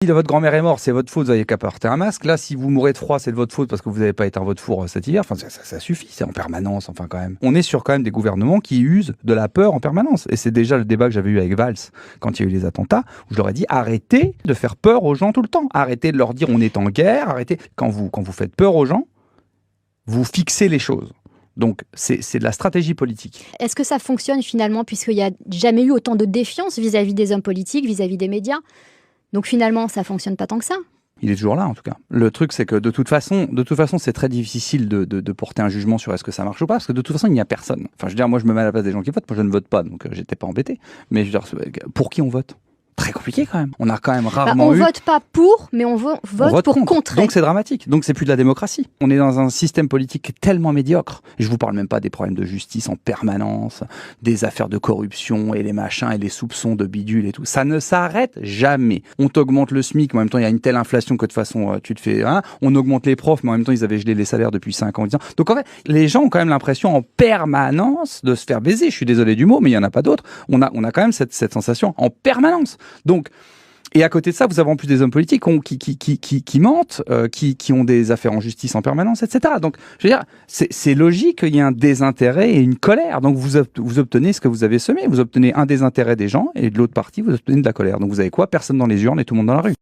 Si votre grand-mère est morte, c'est votre faute, vous n'avez qu'à porter un masque. Là, si vous mourrez de froid, c'est de votre faute parce que vous n'avez pas éteint votre four cet hiver. Enfin, ça suffit, c'est en permanence, enfin quand même. On est sur quand même des gouvernements qui usent de la peur en permanence. Et c'est déjà le débat que j'avais eu avec Valls quand il y a eu les attentats, où je leur ai dit arrêtez de faire peur aux gens tout le temps. Arrêtez de leur dire on est en guerre, arrêtez. Quand vous faites peur aux gens, vous fixez les choses. Donc, c'est de la stratégie politique. Est-ce que ça fonctionne finalement, puisqu'il n'y a jamais eu autant de défiance vis-à-vis des hommes politiques, vis-à-vis des médias? Donc finalement, ça fonctionne pas tant que ça. Il est toujours là, en tout cas. Le truc, c'est que de toute façon, c'est très difficile de porter un jugement sur est-ce que ça marche ou pas, parce que de toute façon, il n'y a personne. Enfin, je veux dire, moi, je me mets à la place des gens qui votent. Moi, je ne vote pas, donc j'étais pas embêté. Mais je veux dire, pour qui on vote? Très compliqué quand même. On a quand même rarement on vote pas pour, mais on vote pour contrer. Donc c'est dramatique. Donc c'est plus de la démocratie. On est dans un système politique tellement médiocre. Et je vous parle même pas des problèmes de justice en permanence, des affaires de corruption et les machins et les soupçons de bidule et tout. Ça ne s'arrête jamais. On t'augmente le SMIC, mais en même temps il y a une telle inflation que de toute façon tu te fais. On augmente les profs, mais en même temps ils avaient gelé les salaires depuis 5 ans. Donc en fait, les gens ont quand même l'impression en permanence de se faire baiser. Je suis désolé du mot, mais il y en a pas d'autre. On a quand même cette sensation en permanence. Donc, et à côté de ça, vous avez en plus des hommes politiques qui mentent, qui ont des affaires en justice en permanence, etc. Donc, je veux dire, c'est logique qu'il y ait un désintérêt et une colère. Donc, vous obtenez ce que vous avez semé. Vous obtenez un désintérêt des gens et de l'autre partie, vous obtenez de la colère. Donc, vous avez quoi? Personne dans les urnes et tout le monde dans la rue.